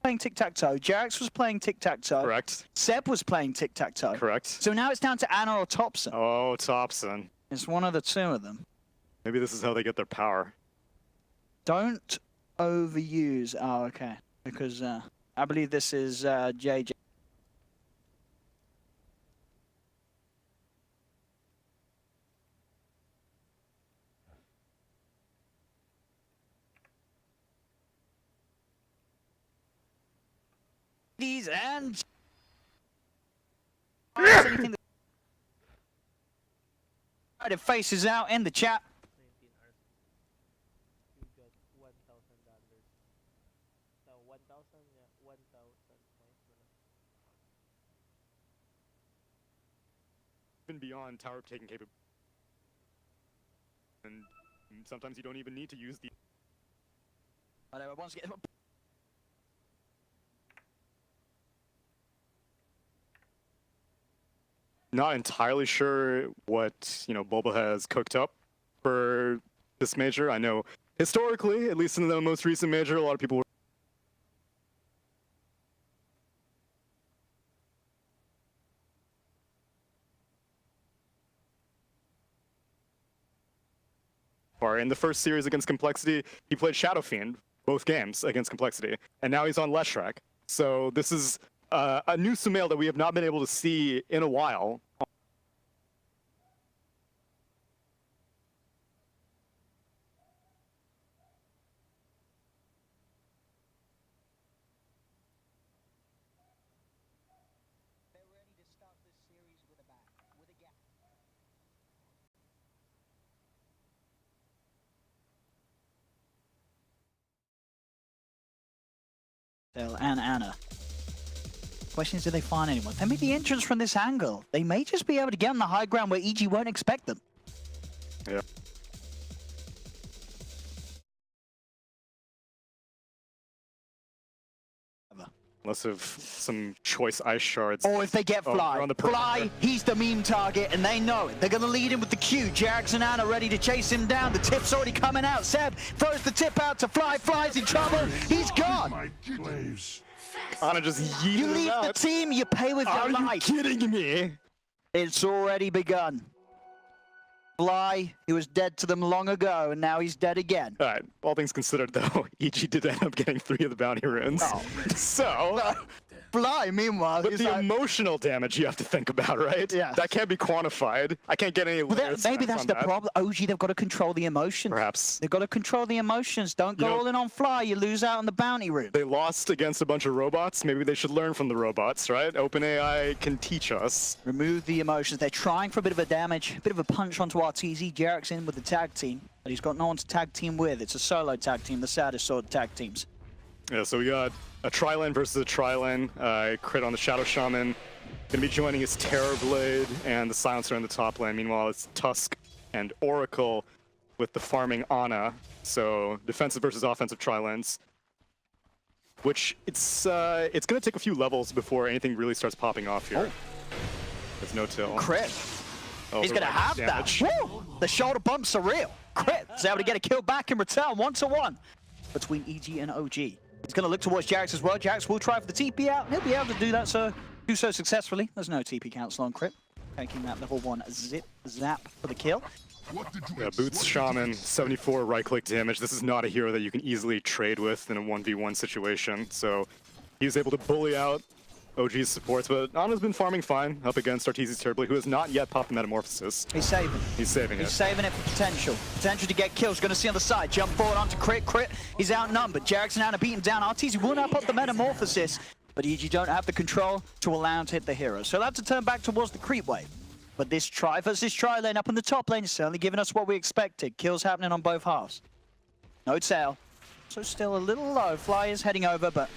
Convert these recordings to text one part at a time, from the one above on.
playing tic-tac-toe, Jax was playing tic-tac-toe. Correct. Seb was playing tic-tac-toe. Correct. So now it's down to Ana or Thompson. Oh, Thompson. It's one of the two of them. Maybe this is how they get their power. Don't overuse. Oh, okay. Because I believe this is JJ. These and anything that it faces out in the chat. Even beyond tower taking capability, and sometimes you don't even need to use the. Once again. Not entirely sure what, you know, Bulba has cooked up for this major. I know historically, at least in the most recent major, a lot of people were in the first series against Complexity, he played Shadow Fiend both games against Complexity, and now he's on Leshrac. So this is a new Sumail that we have not been able to see in a while. They're ready to start this series with a bang, with a gap. And Ana. Question is, do they find anyone? They made the entrance from this angle. They may just be able to get on the high ground where EG won't expect them. Yeah. Unless of some choice ice shards. Or if they get Fly. On the Fly, he's the meme target, and they know it. They're going to lead him with the Q. Jax and Ana ready to chase him down. The tip's already coming out. Seb throws the tip out to Fly. Fly's in trouble. He's gone. Ana just yeeted You leave out. the team, you pay with your life. Are you kidding me? It's already begun. Fly, he was dead to them long ago, and now he's dead again. All right, all things considered, though, EG did end up getting 3 of the bounty runes. Oh. So, Fly, meanwhile, but he's the like, emotional damage you have to think about, right? Yeah. That can't be quantified. I can't get any layers maybe that's on the that. problem. OG, they've got to control the emotions. Perhaps. They've got to control the emotions. Don't go all in on Fly. You lose out on the bounty room. They lost against a bunch of robots. Maybe they should learn from the robots, right? OpenAI can teach us. Remove the emotions. They're trying for a bit of a damage, a bit of a punch onto RTZ. Jarek's in with the tag team, but he's got no one to tag team with. It's a solo tag team, the saddest sort of tag teams. Yeah, so we got a tri-lane versus a tri-lane. Crit on the Shadow Shaman. Gonna be joining his Terrorblade and the Silencer in the top lane. Meanwhile, it's Tusk and Oracle with the farming Ana. So defensive versus offensive tri-lanes. Which it's gonna take a few levels before anything really starts popping off here. Oh. There's no till. Crit. Oh, He's gonna have damage. that. Woo! The shoulder bumps are real. Crit is able to get a kill back in return, 1-1 between EG and OG. He's going to look towards Jax as well. Jax will try for the TP out. He'll be able to do that, do so successfully. There's no TP cancel on Crit. Taking that level 1 zap for the kill. Yeah, Boots Shaman, 74 right-click damage. This is not a hero that you can easily trade with in a 1v1 situation. So he was able to bully out OG's supports, but Ana's been farming fine up against Arteezy's Terribly, who has not yet popped the Metamorphosis. He's saving. He's saving it. He's saving it for potential. Potential to get kills. Going to see on the side. Jump forward onto Crit. Crit. He's outnumbered. Jarex and Ana beat him down. Arteezy will not pop the Metamorphosis, but EG don't have the control to allow him to hit the hero. So they'll have to turn back towards the creep wave. But this tri versus tri lane up in the top lane is certainly giving us what we expected. Kills happening on both halves. No tail. So still a little low. Fly is heading over, but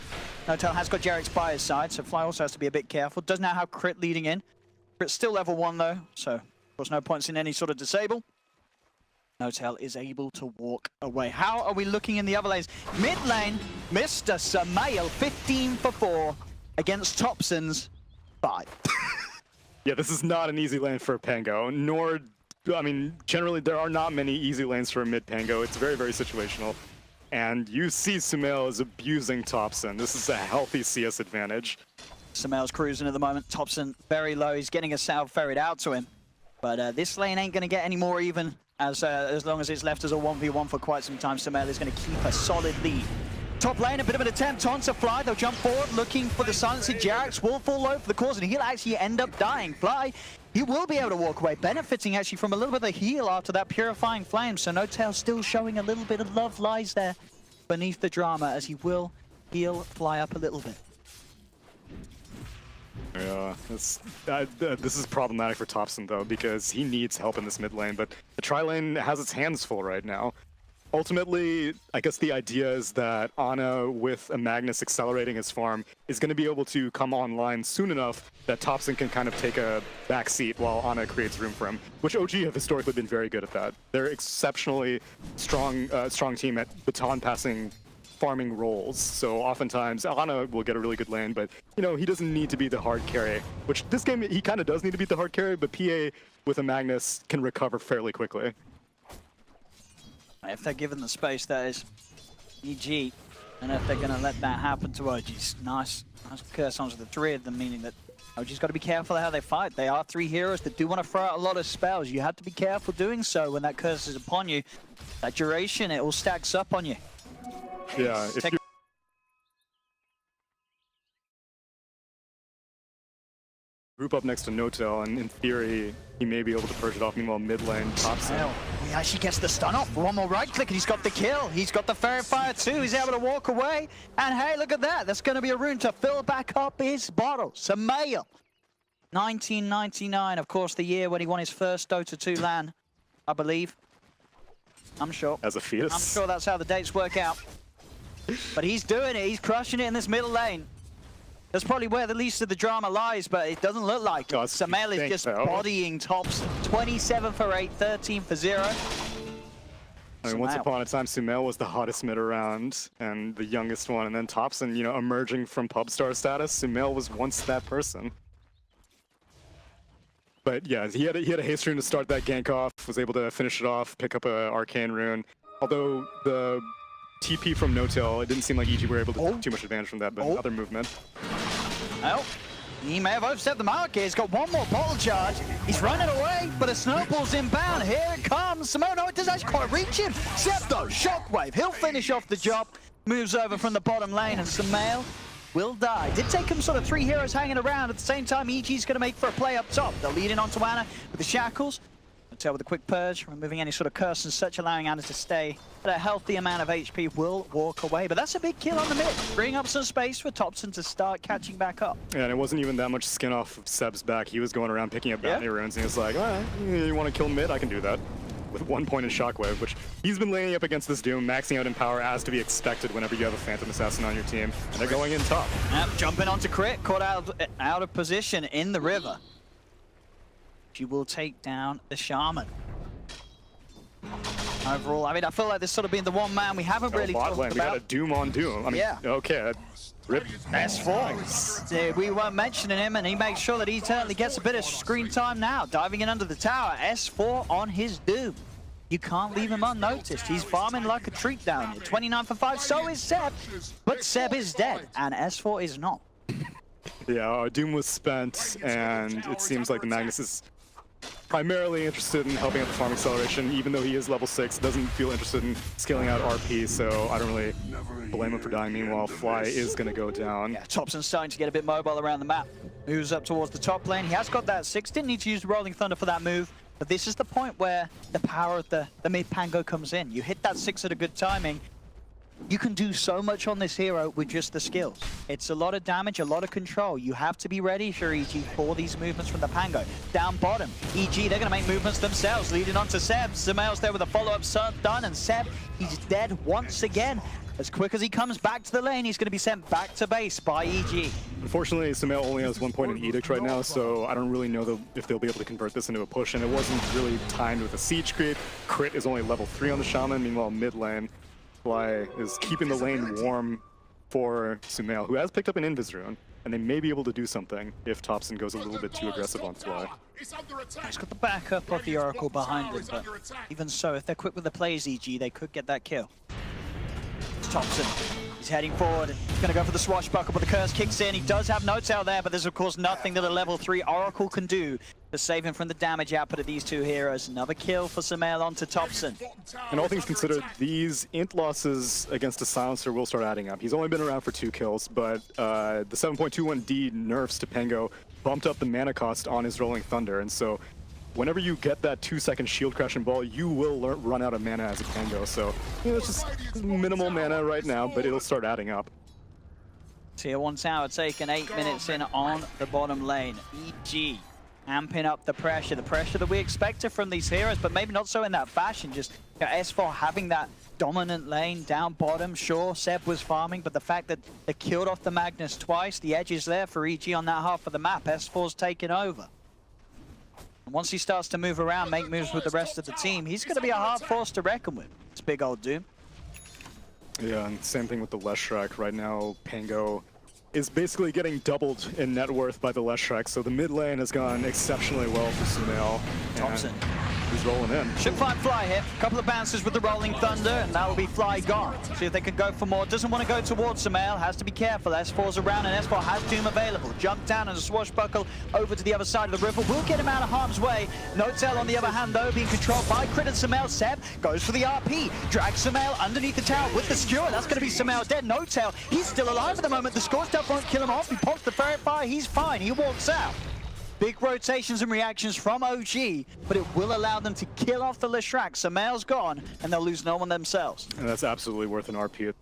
No tail has got Jarex by his side, so Fly also has to be a bit careful. Does now have Crit leading in. Crit's still level 1 though, so of course no points in any sort of disable. No tail is able to walk away. How are we looking in the other lanes? Mid lane, Mr. Sumail, 15 for 4 against Thompson's 5. Yeah, this is not an easy lane for a Pango, nor, I mean, generally there are not many easy lanes for a mid Pango. It's very, very situational. And you see Sumail is abusing Thompson. This is a healthy CS advantage. Sumail's cruising at the moment. Thompson very low. He's getting a Sal ferried out to him. But this lane ain't going to get any more even as long as it's left as a 1v1 for quite some time. Sumail is going to keep a solid lead. Top lane, a bit of an attempt on to Fly. They'll jump forward looking for the silencer. Jax will fall low for the cause and he'll actually end up dying. Fly, he will be able to walk away, benefiting actually from a little bit of heal after that purifying flame. So N0tail still showing a little bit of love lies there beneath the drama as he will heal Fly up a little bit. Yeah, this is problematic for Thompson though, because he needs help in this mid lane, but the tri lane has its hands full right now. Ultimately, I guess the idea is that Ana, with a Magnus accelerating his farm, is going to be able to come online soon enough that Thompson can kind of take a back seat while Ana creates room for him, which OG have historically been very good at that. They're exceptionally strong team at baton passing farming roles, so oftentimes Ana will get a really good lane, but you know, he doesn't need to be the hard carry, which this game he kind of does need to be the hard carry, but PA with a Magnus can recover fairly quickly. If they're given the space, that is EG, and if they're going to let that happen to OG's, nice curse onto the three of them, meaning that OG's got to be careful how they fight. They are three heroes that do want to throw out a lot of spells. You have to be careful doing so when that curse is upon you. That duration, it all stacks up on you. Yeah, if you group up next to N0tail, and in theory, he may be able to purge it off. Meanwhile, mid lane, Thompson. He actually gets the stun off. One more right click and he's got the kill. He's got the Fairy Fire too. He's able to walk away. And hey, look at that. That's going to be a rune to fill back up his bottle. Sumail. 1999, of course, the year when he won his first DOTA2 LAN, I believe. I'm sure. As a fetus. I'm sure that's how the dates work out. But he's doing it. He's crushing it in this middle lane. That's probably where the least of the drama lies, but it doesn't look like it. Sumail is just bodying Thompson. 27 for 8, 13 for 0. I mean, once upon a time, Sumail was the hottest mid around and the youngest one, and then Thompson, you know, emerging from pub star status, Sumail was once that person. But yeah, he had a haste rune to start that gank off, was able to finish it off, pick up a arcane rune. Although the TP from N0tail, it didn't seem like EG were able to take too much advantage from that, but other movement. Well, he may have overstepped the mark here. He's got one more bottle charge. He's running away, but a snowball's inbound. Here it comes. Sumail, no, it does actually quite reach him. Septo, Shockwave, he'll finish off the job. Moves over from the bottom lane, and Sumail will die. Did take him sort of three heroes hanging around. At the same time, EG's going to make for a play up top. They're leading on to Ana with the shackles. N0tail with a quick purge, removing any sort of curse and such, allowing Ana to stay. But a healthy amount of HP will walk away. But that's a big kill on the mid. Bring up some space for Thompson to start catching back up. Yeah, and it wasn't even that much skin off of Seb's back. He was going around picking up bounty runes, and he was like, all right, you want to kill mid? I can do that. With 1 point in Shockwave, which he's been laying up against this Doom, maxing out in power as to be expected whenever you have a Phantom Assassin on your team. And they're going in top. Yep, jumping onto crit, caught out of position in the river. She will take down the Shaman. Overall, I mean, I feel like this sort of being the one man we haven't really talked about. We got a Doom on Doom. I mean, okay. Rip S4. We weren't mentioning him, and he makes sure that he certainly gets a bit of screen time now. Diving in under the tower, S4 on his Doom. You can't leave him unnoticed. He's farming like a treat down here. 29 for 5, so is Seb. But Seb is dead, and S4 is not. Yeah, Doom was spent, and it seems like the Magnus is primarily interested in helping out the farm acceleration, even though he is level 6, doesn't feel interested in scaling out RP, so I don't really blame him for dying. Meanwhile, Fly is going to go down. Yeah, Thompson's starting to get a bit mobile around the map. Moves up towards the top lane. He has got that 6, didn't need to use the Rolling Thunder for that move, but this is the point where the power of the mid-pango comes in. You hit that 6 at a good timing. You can do so much on this hero with just the skills. It's a lot of damage, a lot of control. You have to be ready for EG for these movements from the Pango. Down bottom, EG, they're going to make movements themselves, leading on to Seb. Sumail's there with a follow-up done, and Seb, he's dead once again. As quick as he comes back to the lane, he's going to be sent back to base by EG. Unfortunately, Sumail only has 1 point in Edict right now, so I don't really know if they'll be able to convert this into a push, and it wasn't really timed with a siege creep. Crit is only level 3 on the Shaman, meanwhile mid lane, Fly is keeping the lane warm for Sumail, who has picked up an Invis rune, and they may be able to do something if Thompson goes a little bit too aggressive on Fly. He's got the backup of the Oracle behind him, but even so, if they're quick with the plays, EG, they could get that kill. Thompson. He's heading forward. He's going to go for the swashbuckle, but the curse kicks in. He does have notes out there, but there's of course nothing that a level 3 Oracle can do to save him from the damage output of these two heroes. Another kill for Sumail onto Thompson. And all things considered, these int losses against a silencer will start adding up. He's only been around for 2 kills, but the 7.21D nerfs to Pango bumped up the mana cost on his Rolling Thunder, and so whenever you get that 2-second shield crash and ball, you will run out of mana as a Pango. So, you know, it's just minimal mana right now, but it'll start adding up. Tier 1 tower taken 8 minutes in on the bottom lane. EG amping up the pressure that we expected from these heroes, but maybe not so in that fashion. Just S4 having that dominant lane down bottom. Sure, Seb was farming, but the fact that they killed off the Magnus twice, the edge is there for EG on that half of the map. S4's taken over. And once he starts to move around, make moves with the rest of the team, he's going to be a hard force to reckon with. It's big old Doom. Yeah, and same thing with the Leshrac. Right now, Pango is basically getting doubled in net worth by the Leshrac, so the mid lane has gone exceptionally well for Sumail. Thompson. He's rolling in. Should find Fly here. A couple of bounces with the Rolling Thunder, and that will be Fly gone. See if they can go for more. Doesn't want to go towards Sumail. Has to be careful. S4's around, and S4 has Doom available. Jump down and a swashbuckle over to the other side of the river. Will get him out of harm's way. Notel on the other hand, though, being controlled by Crit and Sumail. Seb goes for the RP. Drags Sumail underneath the tower with the skewer. That's going to be Sumail dead. Notel, he's still alive at the moment. The score stuff won't kill him off. He pops the ferret fire. He's fine. He walks out. Big rotations and reactions from OG, but it will allow them to kill off the Leshrac. Sumail's gone, and they'll lose no one themselves. And that's absolutely worth an RP.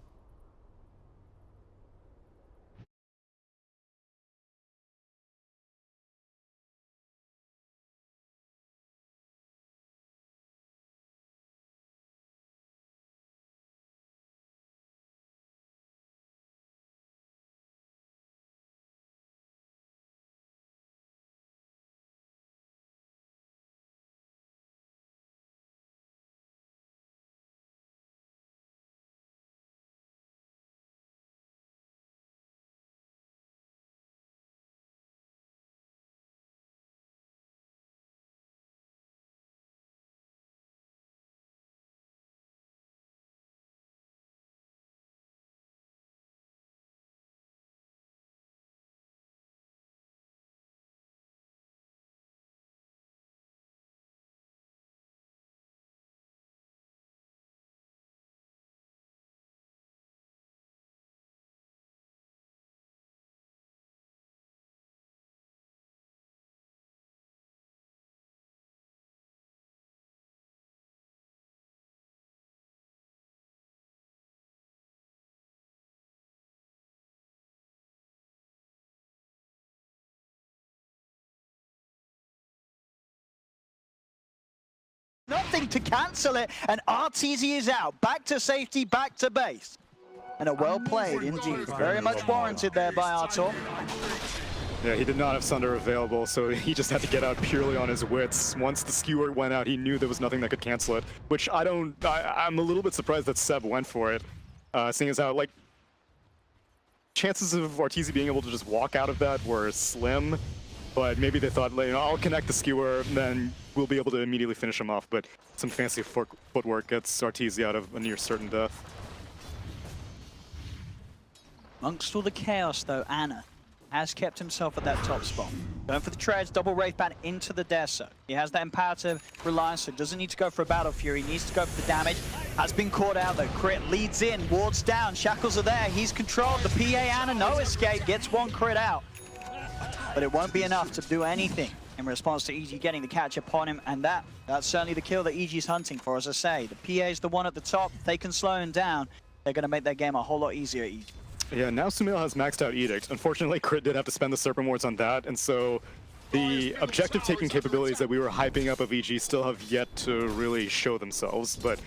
Nothing to cancel it, and RTZ is out. Back to safety, back to base. And a well played indeed. Very much warranted there by Artur. Yeah, he did not have Sunder available, so he just had to get out purely on his wits. Once the skewer went out, he knew there was nothing that could cancel it, which I'm a little bit surprised that Seb went for it, seeing as how, like, chances of RTZ being able to just walk out of that were slim, but maybe they thought, you know, I'll connect the skewer, then we'll be able to immediately finish him off, but some fancy footwork gets RTZ out of a near certain death. Amongst all the chaos, though, Ana has kept himself at that top spot. Going for the treads, double Wraith Band into the Deso. He has that imperative reliance, so doesn't need to go for a Battle Fury, needs to go for the damage. Has been caught out though. Crit leads in, wards down, shackles are there, he's controlled. The PA Ana, no escape, gets one crit out. But it won't be enough to do anything in response to EG getting the catch upon him, and that's certainly the kill that EG's hunting for, as I say. The PA's the one at the top, if they can slow him down, they're going to make their game a whole lot easier, EG. Yeah, now Sumail has maxed out Edict. Unfortunately, Crit did have to spend the Serpent Wards on that, and so the objective-taking capabilities that we were hyping up of EG still have yet to really show themselves, but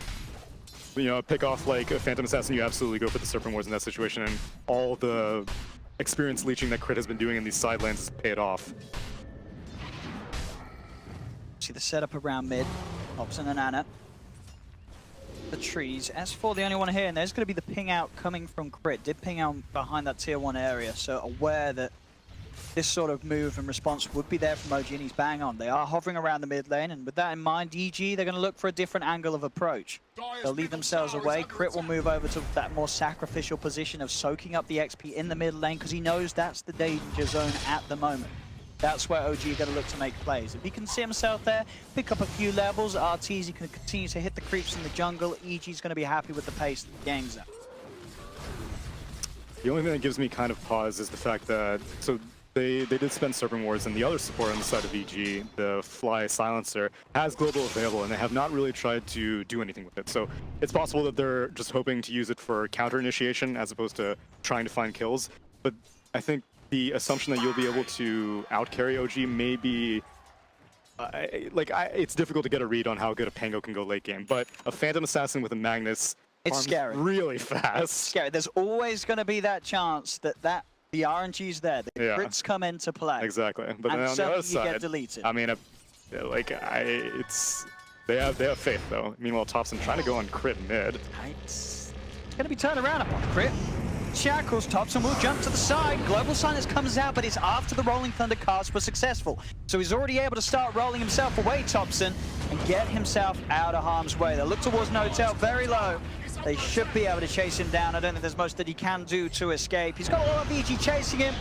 you know, pick off like a Phantom Assassin, you absolutely go for the Serpent Wards in that situation, and all the experience leeching that Crit has been doing in these side lanes has paid off. See the setup around mid, Hobson and Ana. The trees. S4 the only one here, and there's going to be the ping out coming from Crit. Did ping out behind that tier 1 area, so aware that this sort of move and response would be there from OG, and he's bang on. They are hovering around the mid lane, and with that in mind, EG, they're going to look for a different angle of approach. They'll leave themselves away. Crit will move over to that more sacrificial position of soaking up the XP in the mid lane, because he knows that's the danger zone at the moment. That's where OG are going to look to make plays. If he can see himself there, pick up a few levels, RTZ can continue to hit the creeps in the jungle. EG's going to be happy with the pace that the game's at. The only thing that gives me kind of pause is the fact that, so they did spend Serpent Wards, and the other support on the side of EG, the Fly Silencer, has global available, and they have not really tried to do anything with it. So it's possible that they're just hoping to use it for counter initiation as opposed to trying to find kills. But I think the assumption that you'll be able to outcarry OG may be it's difficult to get a read on how good a Pango can go late game. But a Phantom Assassin with a Magnus, it's scary, really fast. It's scary. There's always going to be that chance that the RNG's there, the crits come into play. Exactly, but then on the other side, you get deleted. I mean, they have faith though. Meanwhile, Thompson trying to go on crit mid. It's going to be turned around upon crit. Shackles, Thompson will jump to the side. Global Silence comes out, but it's after the Rolling Thunder cast was successful. So he's already able to start rolling himself away, Thompson, and get himself out of harm's way. They look towards Notel, very low. They should be able to chase him down. I don't think there's much that he can do to escape. He's got a lot of EG chasing him.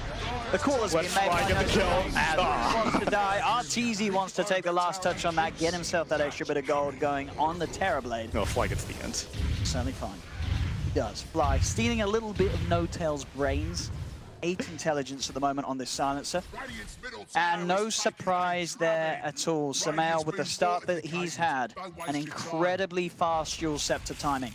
The call has been made by Notel, and he wants to die. RTZ wants to take the last touch on that, get himself that extra bit of gold going on the Terrorblade. No, Fly gets the end. Certainly fine. Does. Fly stealing a little bit of Notel's brains. 8 intelligence at the moment on this silencer. And no surprise there at all. Samael, with the start that he's had, an incredibly fast dual scepter timing.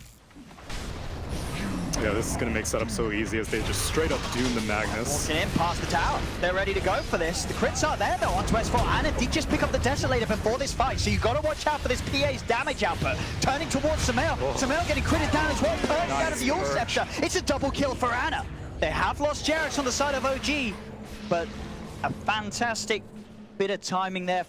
Yeah, this is going to make setup so easy as they just straight up doom the Magnus. Walking in past the tower. They're ready to go for this. The crits are there though onto S4. Anna did just pick up the Desolator before this fight, so you've got to watch out for this PA's damage output. Turning towards Samael. Samael getting critted down as well, purging out of the Yule Scepter. It's a double kill for Anna. They have lost Jarex on the side of OG, but a fantastic bit of timing there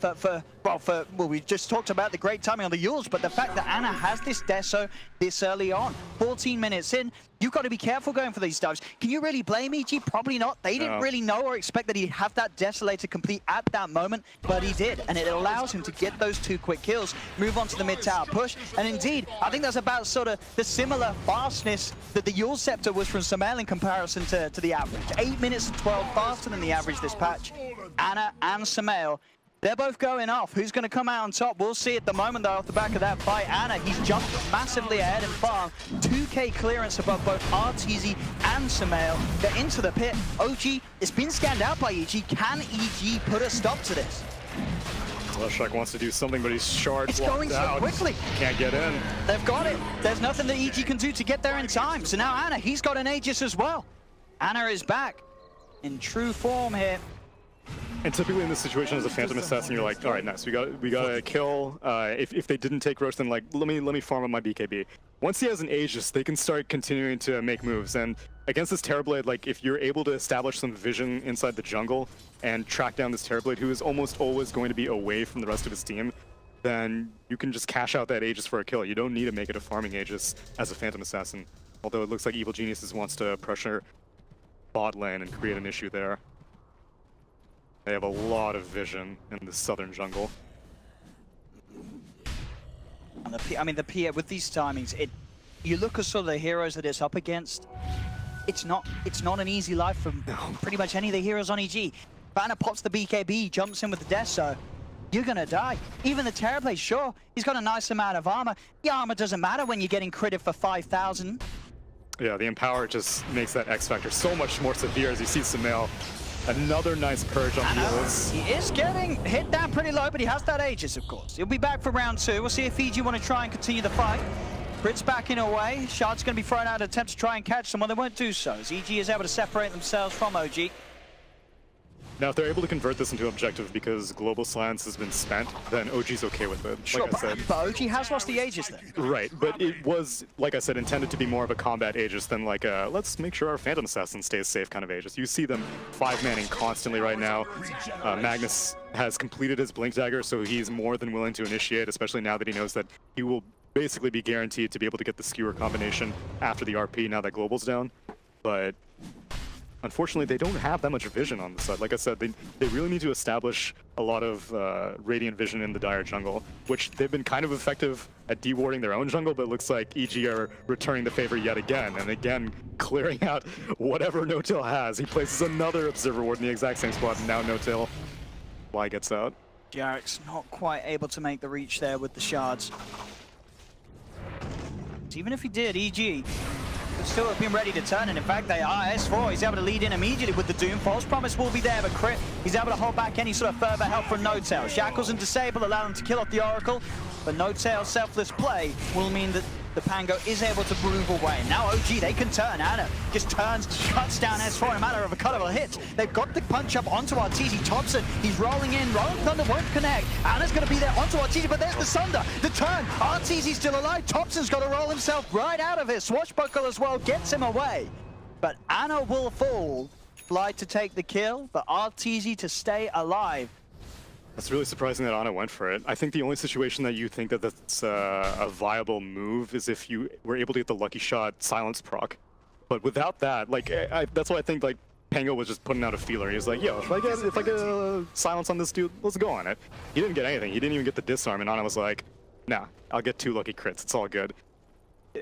well, we just talked about the great timing on the Yules, but the fact that Anna has this Deso this early on, 14 minutes in, you've got to be careful going for these dives. Can you really blame EG? Probably not. They didn't really know or expect that he'd have that Desolator complete at that moment, but he did, and it allows him to get those 2 quick kills, move on to the mid-tower push, and indeed, I think that's about sort of the similar fastness that the Yule Scepter was from Samael in comparison to the average. 8 minutes and 12 faster than the average this patch. Anna and Samael, they're both going off. Who's going to come out on top? We'll see at the moment, though, off the back of that fight. Anna, he's jumped massively ahead in farm. 2k clearance above both RTZ and Samael. They're into the pit. OG, it's been scanned out by EG. Can EG put a stop to this? Leshak wants to do something, but he's shard. It's going so quickly. Can't get in. They've got it. There's nothing that EG can do to get there in time. So now Anna, he's got an Aegis as well. Anna is back in true form here. And typically in this situation as a Phantom Assassin, you're like, all right, nice, we got a kill. If they didn't take Roche, then like, let me farm on my BKB. Once he has an Aegis, they can start continuing to make moves. And against this Terrorblade, like if you're able to establish some vision inside the jungle and track down this Terrorblade, who is almost always going to be away from the rest of his team, then you can just cash out that Aegis for a kill. You don't need to make it a farming Aegis as a Phantom Assassin. Although it looks like Evil Geniuses wants to pressure bot lane and create an issue there. They have a lot of vision in the southern jungle. And the PA with these timings, you look at sort of the heroes that it's up against. It's not an easy life for pretty much any of the heroes on EG. Banner pops the BKB, jumps in with the Deso. You're gonna die. Even the Terrorblade, sure, he's got a nice amount of armor. The armor doesn't matter when you're getting critted for 5,000. Yeah, the Empower just makes that X factor so much more severe as you see Samael. Another nice purge on the Yules. He is getting hit down pretty low, but he has that Aegis, of course. He'll be back for round 2. We'll see if EG want to try and continue the fight. Brit's backing away. Shard's going to be thrown out, attempt to try and catch someone. They won't do so, as EG is able to separate themselves from OG. Now, if they're able to convert this into objective because Global Silence has been spent, then OG's okay with it. Sure, like I said. but OG has lost the Aegis then. Right, but it was, like I said, intended to be more of a combat Aegis than like a, let's make sure our Phantom Assassin stays safe kind of Aegis. You see them 5-manning constantly right now. Magnus has completed his Blink Dagger, so he's more than willing to initiate, especially now that he knows that he will basically be guaranteed to be able to get the Skewer combination after the RP now that Global's down. But unfortunately, they don't have that much vision on the side. Like I said, they really need to establish a lot of radiant vision in the Dire jungle, which they've been kind of effective at dewarding their own jungle, but it looks like EG are returning the favor yet again, and again, clearing out whatever No-Tail has. He places another Observer Ward in the exact same spot, and now No-Tail fly gets out. Jarek's not quite able to make the reach there with the shards. Even if he did, EG would still have been ready to turn, and in fact they are. S4, he's able to lead in immediately with the Doom. False Promise will be there, but Crit, he's able to hold back any sort of further help from No-Tail. Shackles and Disable allow him to kill off the Oracle, but No-Tail's selfless play will mean that the Pango is able to move away. Now OG, they can turn. Ana just turns, cuts down S4 in a matter of a couple of hits. They've got the punch up onto RTZ. Thompson, he's rolling in. Rolling Thunder won't connect. Ana's going to be there onto RTZ, but there's the Sunder. The turn. RTZ's still alive. Thompson's got to roll himself right out of it. Swashbuckle as well gets him away. But Ana will fall. Fly to take the kill, but RTZ to stay alive. That's really surprising that Ana went for it. I think the only situation that you think that that's a viable move is if you were able to get the lucky shot silence proc. But without that, like that's why I think like Pango was just putting out a feeler. He was like, yo, if I get a silence on this dude, let's go on it. He didn't get anything. He didn't even get the disarm, and Ana was like, nah, I'll get 2 lucky crits. It's all good.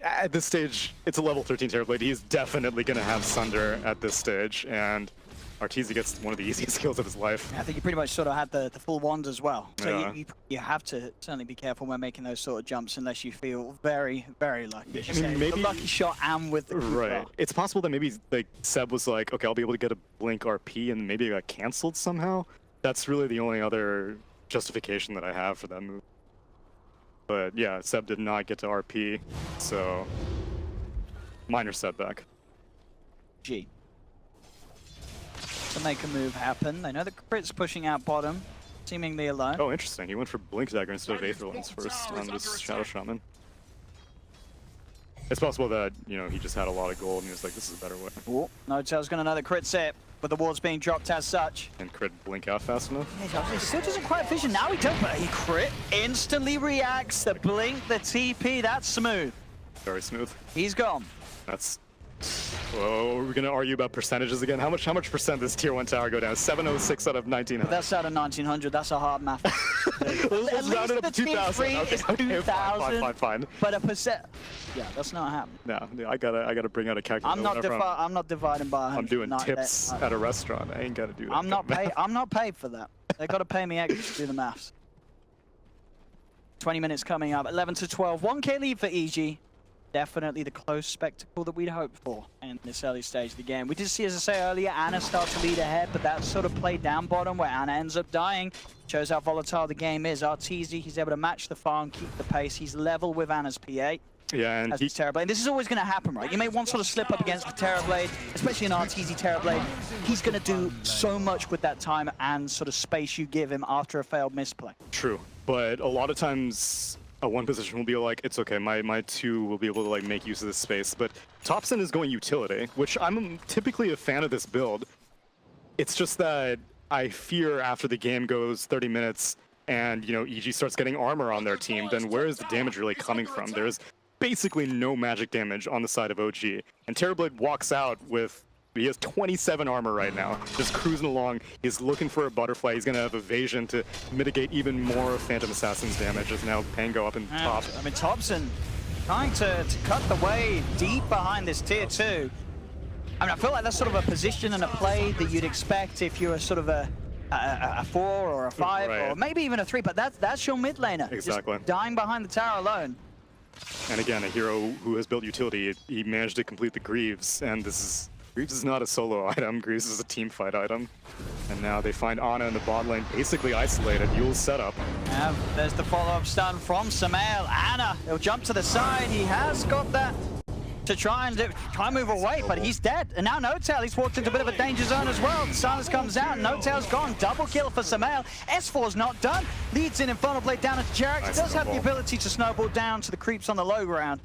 At this stage, it's a level 13 Terrorblade. He's definitely gonna have Sunder at this stage, and Arteezy gets one of the easiest kills of his life. I think you pretty much sort of had the full wand as well. So Yeah. you have to certainly be careful when making those sort of jumps unless you feel very, very lucky. I mean, maybe the lucky shot and with the right. It's possible that maybe like Seb was like, okay, I'll be able to get a blink RP, and maybe it got canceled somehow. That's really the only other justification that I have for that move. But yeah, Seb did not get to RP, so minor setback. G. To make a move happen. They know the Crit's pushing out bottom, seemingly alone. Oh, interesting. He went for Blink Dagger instead of Aether Lens first on this Shadow Shaman. It's possible that, you know, he just had a lot of gold and he was like, this is a better way. Oh, No-Tail's got another crit set, but the wards being dropped as such. And crit blink out fast enough. Yeah, he still doesn't quite vision. Now he does, but he crit instantly reacts. The blink, the TP, that's smooth. Very smooth. He's gone. That's... Oh, we're gonna argue about percentages again. How much percent does tier 1 tower go down? 706 out of 1900. That's out of 1900. That's a hard math. Let's round it up to 2000. Okay, 2000. Fine. But a percent. Yeah, that's not happening. No, I gotta bring out a calculator. I'm not dividing by 100. I'm doing tips at a restaurant. I ain't gotta do that. I'm not paid for that. They gotta pay me extra to do the maths. 20 minutes coming up. 11 to 12. 1K lead for EG. Definitely the close spectacle that we'd hoped for in this early stage of the game. We did see, as I say earlier, Ana start to lead ahead, but that sort of played down bottom where Ana ends up dying. Shows how volatile the game is. RTZ, he's able to match the farm, keep the pace. He's level with Ana's PA. Yeah, and he's Terrorblade. This is always going to happen, right? You make one sort of slip up against the Terrorblade, especially an RTZ Terrorblade. He's going to do so much with that time and sort of space you give him after a failed misplay. True, but a lot of times a one position will be like, it's okay, my 2 will be able to like make use of this space. But Thompson is going utility, which I'm typically a fan of this build. It's just that I fear after the game goes 30 minutes and, you know, EG starts getting armor on their team, then where is the damage really coming from? There's basically no magic damage on the side of OG. And Terrorblade walks out with, he has 27 armor right now, just cruising along. He's looking for a butterfly. He's going to have evasion to mitigate even more of Phantom Assassin's damage as now Pango up in top. I mean, Thompson trying to cut the way deep behind this tier 2. I mean, I feel like that's sort of a position and a play that you'd expect if you're a sort of a 4 or a 5 right. or maybe even a 3, but that's your mid laner. Exactly. Just dying behind the tower alone. And again, a hero who has built utility, he managed to complete the Greaves, and Greaves is not a solo item, Greaves is a team fight item. And now they find Ana in the bot lane, basically isolated. Yule's setup. Yeah, there's the follow-up stun from Samael. Ana, he'll jump to the side. He has got that to try and move away, but he's dead. And now No-Tail, he's walked into a bit of a danger zone as well. The silence comes out, No-Tail's gone. Double kill for Samael. S4's not done. Leads in Infernal Blade down at Jarek. He does have the ability to snowball down to the creeps on the low ground.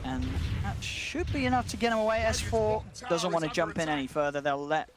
And that should be enough to get him away. S4 doesn't want to jump in any further. They'll let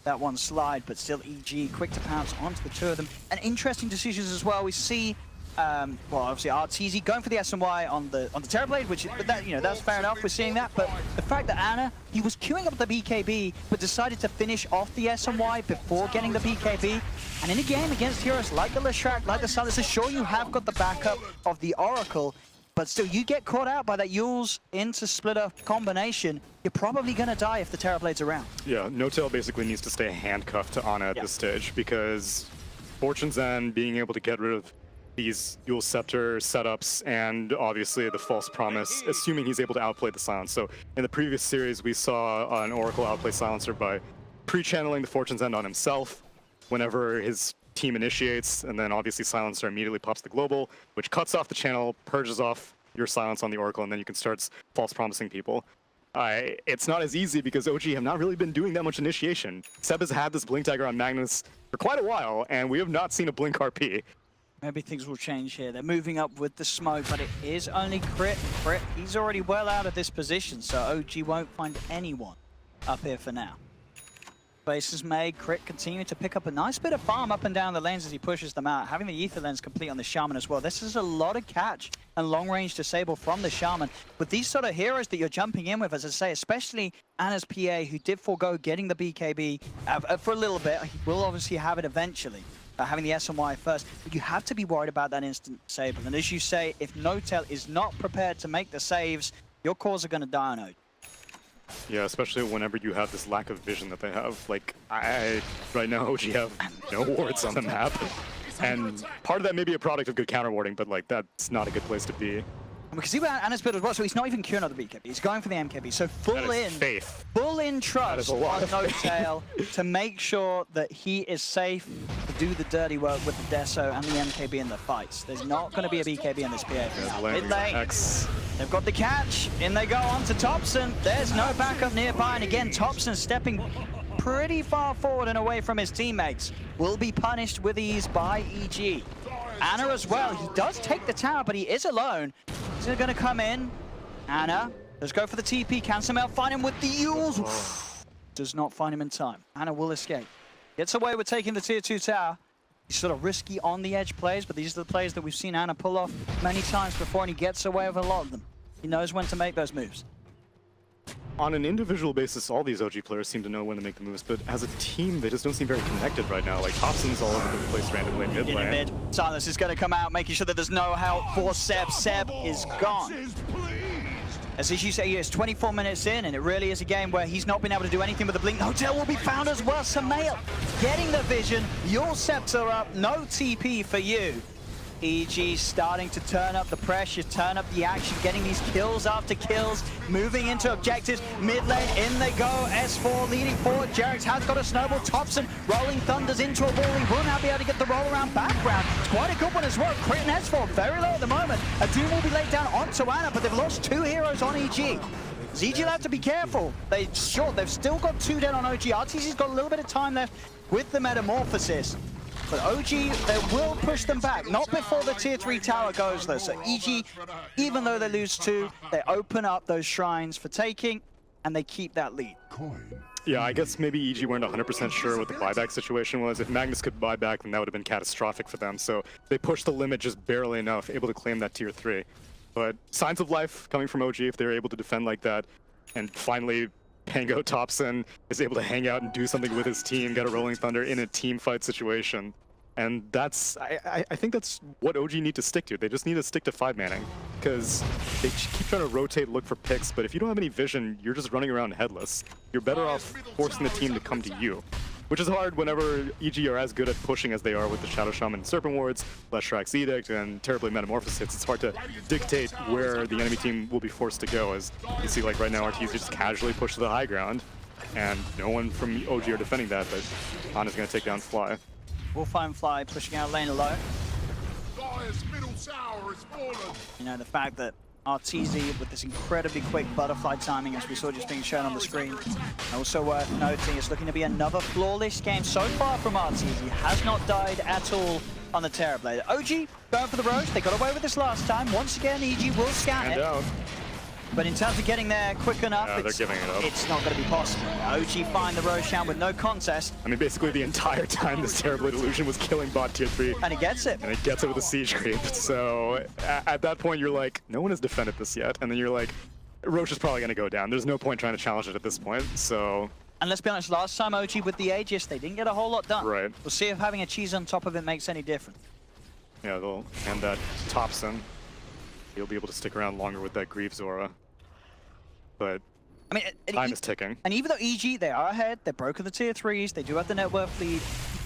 that one slide, but still EG quick to pounce onto the 2 of them. And interesting decisions as well. We see well, obviously Arteezy going for the SNY on the Terrorblade, which but that, that's fair enough. We're seeing that, but the fact that Ana, he was queuing up the BKB, but decided to finish off the SNY before getting the BKB. And in a game against heroes like the Leshrac, like the Silencer, sure you have got the backup of the Oracle, but still you get caught out by that Yules into splitter combination. You're probably gonna die if the Terrorblade's around. Yeah, No-Tail basically needs to stay handcuffed to Ana at this stage, because Fortune's End being able to get rid of these Dual Scepter setups and obviously the false promise, assuming he's able to outplay the Silence. So in the previous series, we saw an Oracle outplay Silencer by pre-channeling the Fortune's End on himself whenever his team initiates, and then obviously Silencer immediately pops the global, which cuts off the channel, purges off your silence on the Oracle, and then you can start false promising people. It's not as easy because OG have not really been doing that much initiation. Seb has had this Blink Dagger on Magnus for quite a while, and we have not seen a Blink RP. Maybe things will change here. They're moving up with the smoke, but it is only Crit. Crit, he's already well out of this position, so OG won't find anyone up here for now. Base is made. Crit continuing to pick up a nice bit of farm up and down the lanes as he pushes them out. Having the Ether Lens complete on the Shaman as well. This is a lot of catch and long-range disable from the Shaman. With these sort of heroes that you're jumping in with, as I say, especially Ana's PA, who did forego getting the BKB for a little bit. He will obviously have it eventually. Having the SNY first, but you have to be worried about that instant disable. And as you say, if No-Tail is not prepared to make the saves, your cores are going to die on OG. Yeah, especially whenever you have this lack of vision that they have. Like, right now, OG have no wards on the map. And part of that may be a product of good counter warding, but like, that's not a good place to be. And we can see where Ana's build as well, so he's not even queuing up the BKB. He's going for the MKB, so full in trust on No-Tail to make sure that he is safe to do the dirty work with the Deso and the MKB in the fights. There's not going to be a BKB in this PA. Mid lane, they've got the catch. In they go on to Thompson. There's no backup nearby, and again, Thompson stepping pretty far forward and away from his teammates. Will be punished with ease by EG. Ana as well, he does take the tower, but he is alone. He's going to come in. Ana, let's go for the TP. Can Samel find him with the Yules? Does not find him in time. Ana will escape. Gets away with taking the tier 2 tower. He's sort of risky on the edge plays, but these are the plays that we've seen Ana pull off many times before, and he gets away with a lot of them. He knows when to make those moves. On an individual basis, all these OG players seem to know when to make the moves, but as a team, they just don't seem very connected right now. Like, Thompson's all over the place randomly in mid lane. Silence is going to come out, making sure that there's no help for Seb. Seb is gone. As you say, it's 24 minutes in, and it really is a game where he's not been able to do anything with the blink. No-Tail will be found as well. Samael getting the vision. Your Scepter up. No TP for you. EG starting to turn up the pressure, turn up the action, getting these kills after kills, moving into objectives. Mid lane, in they go. S4 leading forward. Jarex has got a snowball. Thompson rolling thunders into a ball. He will now be able to get the roll around background. It's quite a good one as well. Crit and S4 very low at the moment. A Doom will be laid down onto Ana, but they've lost 2 heroes on EG. ZG will have to be careful. They've still got 2 dead on OG. RTC's got a little bit of time left with the Metamorphosis. But OG, they will push them back. Not before the tier 3 tower goes, though. So EG, even though they lose 2, they open up those shrines for taking, and they keep that lead. Yeah, I guess maybe EG weren't 100% sure what the buyback situation was. If Magnus could buy back, then that would have been catastrophic for them. So they pushed the limit just barely enough, able to claim that tier 3. But signs of life coming from OG if they're able to defend like that. And finally, Pango Thompson is able to hang out and do something with his team, get a Rolling Thunder in a team fight situation. And that's, I think that's what OG need to stick to. They just need to stick to 5-manning, because they keep trying to rotate, look for picks, but if you don't have any vision, you're just running around headless. You're better off forcing the team to come to you, which is hard whenever EG are as good at pushing as they are with the Shadow Shaman Serpent Wards, Leshrac's Edict, and Terribly Metamorphosis hits. It's hard to dictate where the enemy team will be forced to go, as you see like right now Arteezy just casually push to the high ground, and no one from OG are defending that, but Ana's going to take down Fly. We'll find Fly pushing out lane alone. You know, the fact that Arteezy with this incredibly quick butterfly timing, as we saw just being shown on the screen. Also worth noting, it's looking to be another flawless game so far from Arteezy. Has not died at all on the Terrorblade. OG going for the Roche. They got away with this last time. Once again, EG will scan it. But in terms of getting there quick enough, they're giving it up. It's not going to be possible. OG find the Roshan with no contest. I mean, basically the entire time this Terrible Illusion was killing bot tier 3. And he gets it. And it gets it with a siege creep. So at that point, you're like, no one has defended this yet. And then you're like, Roche is probably going to go down. There's no point trying to challenge it at this point. So. And let's be honest, last time OG with the Aegis, they didn't get a whole lot done. Right. We'll see if having a cheese on top of it makes any difference. Yeah, they'll hand that Thompson. He'll be able to stick around longer with that Greaves aura. But I mean, time is ticking. And even though EG, they are ahead, they're broken the tier 3s, they do have the net worth lead,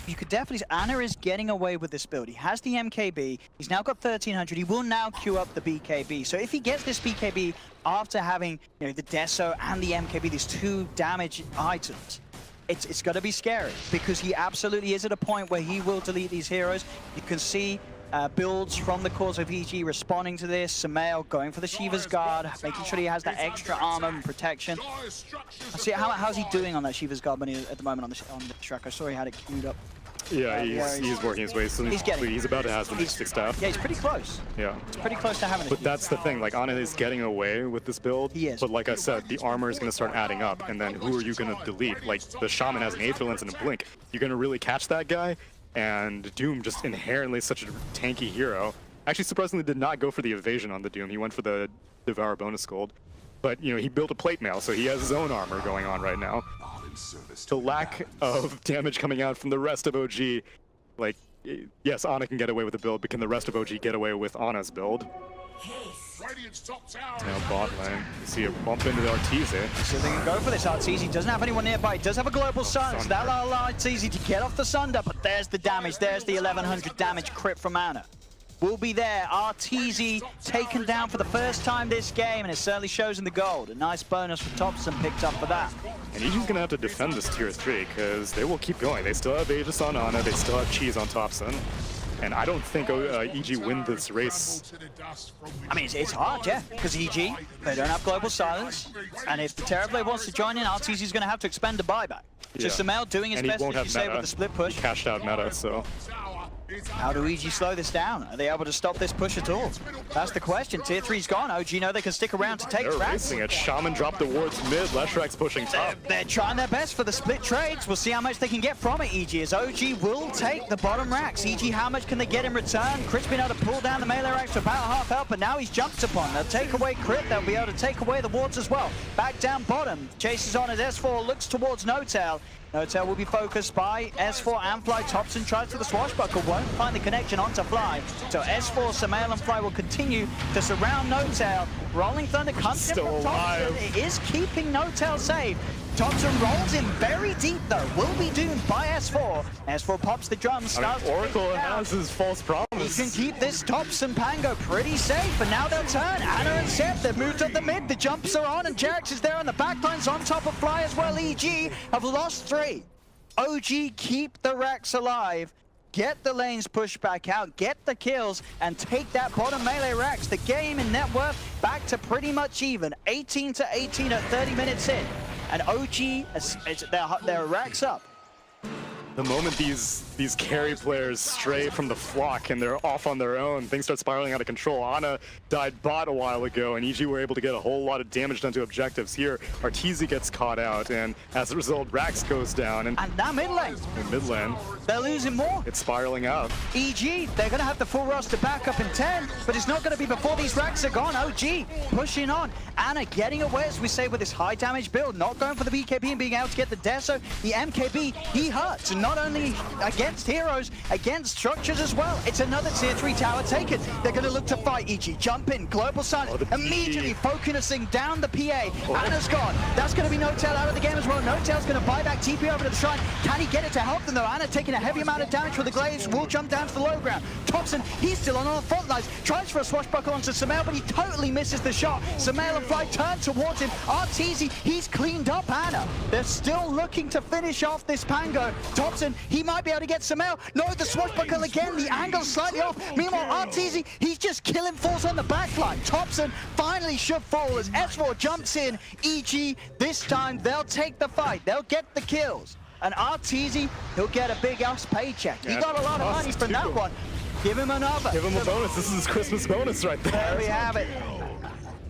you could definitely say Ana is getting away with this build. He has the MKB, he's now got 1300, he will now queue up the BKB. So if he gets this BKB after having, you know, the Deso and the MKB, these 2 damage items, it's got to be scary, because he absolutely is at a point where he will delete these heroes. You can see builds from the cores of EG responding to this. Sumail going for the Shiva's Guard, making sure he has that extra armor and protection. See, how's he doing on that Shiva's Guard at the moment on the track? I saw he had it queued up. Yeah, he's working his way. So he's about to have the Mystic Staff. Yeah, he's pretty close. Yeah. He's pretty close to having it. But that's the thing, like, Ana is getting away with this build. He is. But like I said, the armor is going to start adding up. And then who are you going to delete? Like, the Shaman has an Aether Lens and a Blink. You're going to really catch that guy? And Doom just inherently such a tanky hero. Actually, surprisingly, did not go for the evasion on the Doom. He went for the Devour bonus gold. But, you know, he built a plate mail, so he has his own armor going on right now. The lack of damage coming out from the rest of OG, like, yes, Ana can get away with the build, but can the rest of OG get away with Ana's build? Now bot lane, you see a bump into the Arteezy. So they can go for this. Arteezy doesn't have anyone nearby. He does have a global silence. That allows Arteezy to get off the Sunder, but there's the damage. There's the 1100 damage crit from Ana. Will be there. Arteezy taken down for the first time this game, and it certainly shows in the gold. A nice bonus for Thompson picked up for that. And EG's gonna have to defend this tier 3, because they will keep going. They still have Aegis on Ana, they still have Cheese on Thompson. And I don't think EG win this race. I mean, it's hard, yeah, because EG, they don't have global silence. And if the Terrorblade wants to join in, Arteezy's going to have to expend a buyback. Yeah. So Sumail doing his best, as you say, with the split push. He cashed out meta, so. How do EG slow this down? Are they able to stop this push at all? That's the question. Tier 3's gone. OG know they can stick around to take They're tracks. racing it. Shaman dropped the wards mid. Leshrax's pushing top. They're trying their best for the split trades. We'll see how much they can get from it, EG, as OG will take the bottom racks. EG, how much can they get in return? Crit's been able to pull down the melee racks to about half health, but now he's jumped upon. They'll take away Crit. They'll be able to take away the wards as well. Back down bottom. Chases on as S4 looks towards Notel. Notel will be focused by S4 and Fly. Thompson tries for the swashbuckle, won't find the connection onto Fly. So S4, Sumail and Fly will continue to surround Notel. Rolling Thunder comes in from Thompson. It is keeping Notel safe. Thompson rolls in very deep though, will be doomed by S4. S4 pops the drums, starts Oracle has his false promise. He can keep this Thompson Pango pretty safe, and now they'll turn. Ana and Seth, they've moved up the mid, the jumps are on, and Jarex is there on the backlines on top of Fly as well. EG have lost 3. OG keep the racks alive, get the lanes pushed back out, get the kills, and take that bottom melee racks. The game in net worth back to pretty much even, 18 to 18 at 30 minutes in. And OG, their racks up. The moment these carry players stray from the flock and they're off on their own, things start spiraling out of control. Ana died bot a while ago, and EG were able to get a whole lot of damage done to objectives. Here, Arteezy gets caught out, and as a result, Rax goes down. And now mid lane. In mid lane. They're losing more. It's spiraling out. EG, they're going to have the full roster back up in 10, but it's not going to be before these racks are gone. OG pushing on. Ana getting away, as we say, with this high damage build, not going for the BKB and being able to get the Deso. The MKB, he hurts, not only against heroes, against structures as well. It's another tier 3 tower taken. They're going to look to fight EG. Jump in, global silence, immediately focusing down the PA. Ana's gone. That's going to be Notel out of the game as well. Notel's going to buy back TP over to the shrine. Can he get it to help them though? Ana taking a heavy amount of damage for the Glaives. Will jump down to the low ground. Thompson, he's still on the front lines. Tries for a swashbuckle onto Sumail, but he totally misses the shot. Sumail and Fly turn towards him. Arteezy, he's cleaned up Ana. They're still looking to finish off this Pango. Thompson, he might be able to get Sumail. No, the swashbuckle again. The angle's slightly off. Meanwhile, Arteezy, he's just killing fools on the backline. Thompson finally should fall as S4 jumps in. EG, this time they'll take the fight. They'll get the kills. And Arteezy, he'll get a big ass paycheck. He got a lot of money from that one. Give him another. Give him a bonus. This is his Christmas bonus right there. There we have it.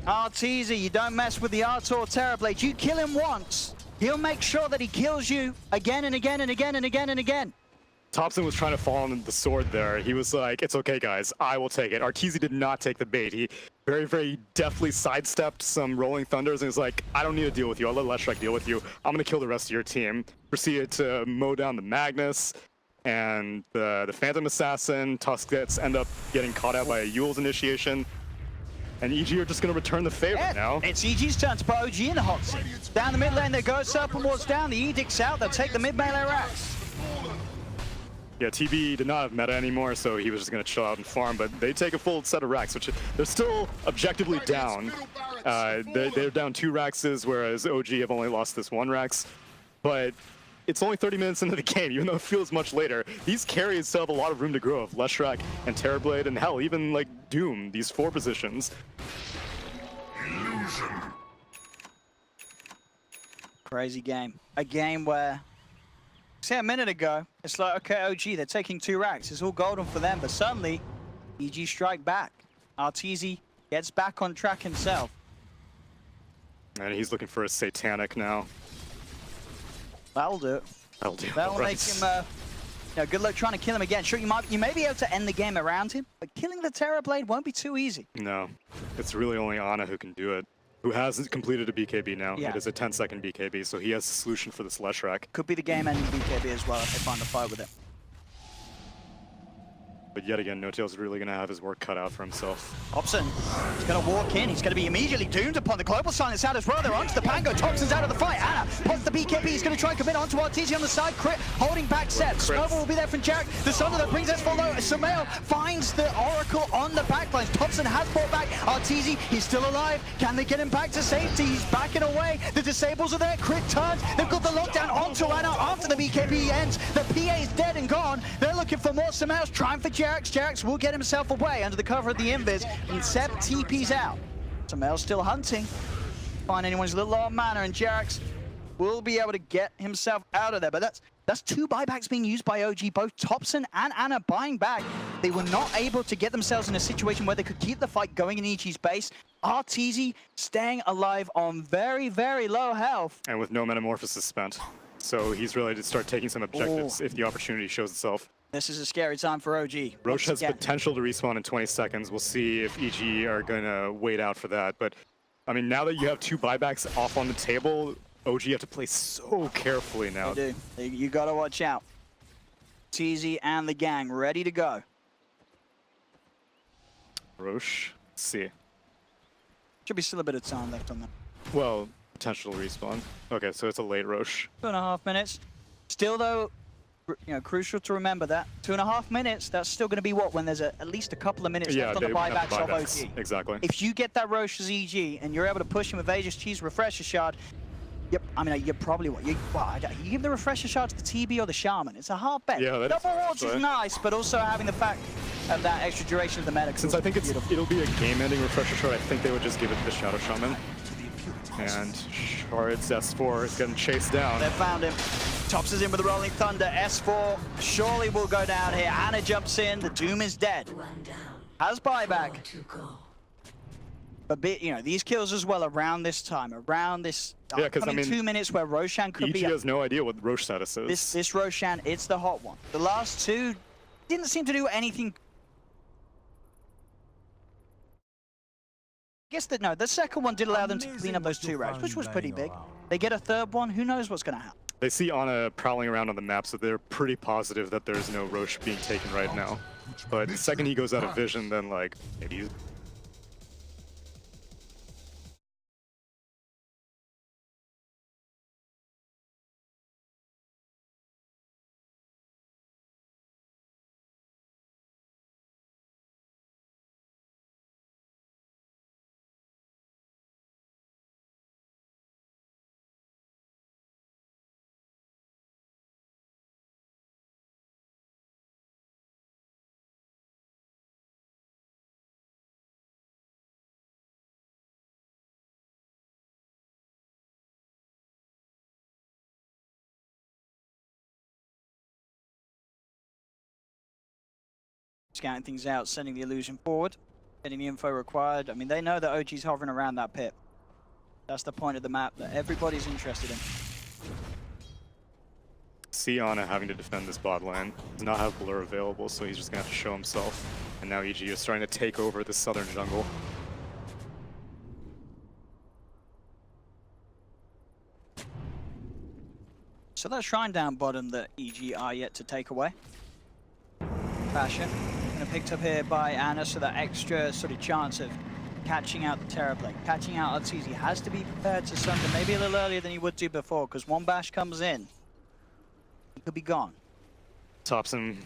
Arteezy, you don't mess with the Artor Terrorblade. You kill him once, he'll make sure that he kills you again and again and again and again and again. Thompson was trying to fall on the sword there. He was like, it's okay, guys. I will take it. Arteezy did not take the bait. He very, very deftly sidestepped some Rolling Thunders and was like, I don't need to deal with you. I'll let Leshrac deal with you. I'm going to kill the rest of your team. Proceeded to mow down the Magnus and the Phantom Assassin. Tusk end up getting caught out by a Yule's initiation. And EG are just going to return the favor now. It's EG's turn to put OG in the hot seat. Down the mid lane they go, Serpent Ward's down, the Edict's out, they'll take the mid melee racks. Yeah, TB did not have meta anymore, so he was just going to chill out and farm, but they take a full set of racks, which they're still objectively down. They're down 2 raxes, whereas OG have only lost this 1 rax. But it's only 30 minutes into the game, even though it feels much later. These carries still have a lot of room to grow of Leshrac and Terrorblade, and hell, even like Doom, these 4 positions. Crazy game. A game where, say a minute ago, it's like, okay, OG, they're taking 2 racks. It's all golden for them, but suddenly, EG strike back. Arteezy gets back on track himself. And he's looking for a Satanic now. That'll do it. That'll do it. That'll make him, good luck trying to kill him again. Sure, you may be able to end the game around him, but killing the Terrorblade won't be too easy. No, it's really only Ana who can do it. Who hasn't completed a BKB now. Yeah. It is a 10-second BKB, so he has a solution for this Leshrac. Could be the game-ending BKB as well if they find a fight with it. But yet again, No-Tail's really going to have his work cut out for himself. Hobson, he's going to walk in. He's going to be immediately doomed upon the global silence out as well. They're onto the Pango. Toxin's out of the fight. Ana pots the BKB. He's going to try and commit onto Arteezy on the side. Crit holding back Seth. Snowball will be there from Jarek. The Thunder that brings us follow. Sumail finds the Oracle on the backlines. Thompson has brought back Arteezy. He's still alive. Can they get him back to safety? He's backing away. The disables are there. Crit turns. They've got the lockdown onto Ana after the BKB ends. The PA is dead and gone. They're looking for more. Sumail's trying for Jarek. Jarek will get himself away under the cover of the invis, and Seb TP's out. Sumail's still hunting. Find anyone's a little low on mana, and Jarek will be able to get himself out of there. But that's 2 buybacks being used by OG, both Thompson and Ana buying back. They were not able to get themselves in a situation where they could keep the fight going in EG's base. Arteezy staying alive on very, very low health. And with no Metamorphosis spent. So he's ready to start taking some objectives if the opportunity shows itself. This is a scary time for OG. Roche has potential to respawn in 20 seconds. We'll see if EG are going to wait out for that. But, I mean, now that you have 2 buybacks off on the table, OG have to play so carefully now. They do. You got to watch out. TZ and the gang ready to go. Roche, let's see. Should be still a bit of time left on them. Well, potential respawn. Okay, so it's a late Roche. 2.5 minutes. Still, though, crucial to remember that 2.5 minutes, that's still going to be what, when there's at least a couple of minutes left on the buybacks of OG. Exactly. If you get that Roche as EG and you're able to push him with Aegis Cheese Refresher Shard, yep, I mean, you probably what you give the Refresher Shard to the TB or the Shaman. It's a hard bet. Yeah, Double wards is nice, but also having the fact of that extra duration of the medic. Since I think it'll be a game-ending Refresher Shard, I think they would just give it to the Shadow Shaman. And Shard's S4 is getting chased down. They found him. Tops is in with the Rolling Thunder. S4 surely will go down here. Ana jumps in. The Doom is dead. Has buyback. But these kills as well around this time, around this. Yeah, because I mean, 2 minutes where Roshan could be. EG has no idea what Roche status is. This Roshan, it's the hot one. The last 2 didn't seem to do anything. I guess that the second one did allow them to clean up those 2 racks, which was pretty big. They get a third one. Who knows what's going to happen? They see Ana prowling around on the map, so they're pretty positive that there's no Roche being taken right now. But the second he goes out of vision, then like maybe he's... Scouting things out, sending the illusion forward. Getting the info required. I mean, they know that OG's hovering around that pit. That's the point of the map that everybody's interested in. Siana having to defend this bot lane. Does not have Blur available, so he's just gonna have to show himself. And now EG is starting to take over the southern jungle. So that shrine down bottom that EG are yet to take away. Basher. And picked up here by Anna, so that extra sort of chance of catching out the Terrorblade. Catching out Arteezy has to be prepared to sunder maybe a little earlier than he would do before, because one bash comes in, he could be gone. Causing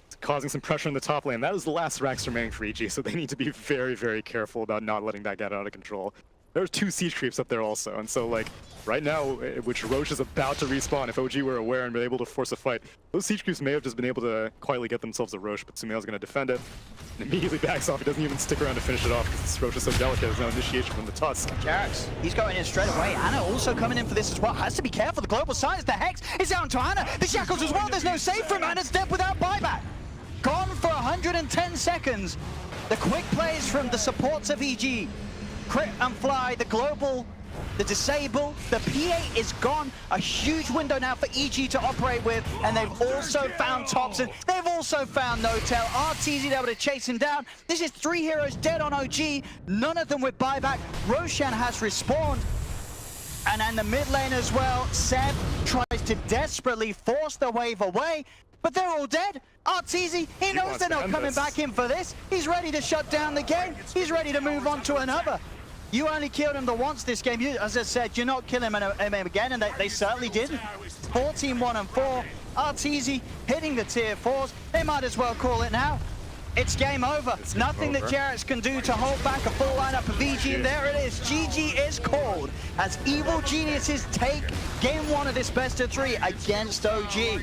some pressure in the top lane. That is the last Rax remaining for EG, so they need to be very, very careful about not letting that get out of control. There's 2 siege creeps up there also, and so like right now, which Roche is about to respawn, if OG were aware and been able to force a fight, those siege creeps may have just been able to quietly get themselves a Roche, but Sumail's going to defend it and immediately backs off. He doesn't even stick around to finish it off because this Roche is so delicate. There's no initiation from the Tusk. Jax, he's going in straight away. Anna also coming in for this as well. Has to be careful. The global silence, the Hex is down to Anna. The Shackles as well. There's no save for him. Anna's dead without buyback. Gone for 110 seconds. The quick plays from the supports of EG. Crit and fly, the global, the disable, the P8 is gone. A huge window now for EG to operate with, and they've also found Thompson. They've also found No-Tail. Arteezy able to chase him down. This is 3 heroes dead on OG, none of them with buyback. Roshan has respawned. And in the mid lane as well, Seb tries to desperately force the wave away, but they're all dead. Arteezy, he knows they're not coming back in for this. He's ready to shut down the game. He's ready to move on to another. You only killed him the once this game. As I said, you're not killing him again, and they certainly did. 14-1-4. Arteezy hitting the tier 4s. They might as well call it now. It's game over. Nothing that Jarex can do to hold back a full lineup of EG, and there it is. GG is called as Evil Geniuses take game 1 of this best of 3 against OG.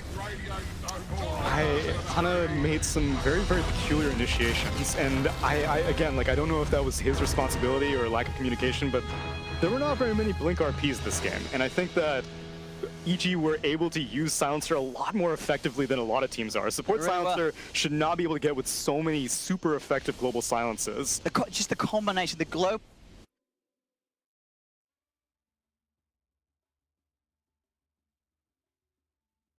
Hana made some very, very peculiar initiations, and again, like, I don't know if that was his responsibility or lack of communication, but there were not very many Blink RPs this game, and I think that EG were able to use Silencer a lot more effectively than a lot of teams are. Support Silencer should not be able to get with so many super effective global silences. Just the combination, the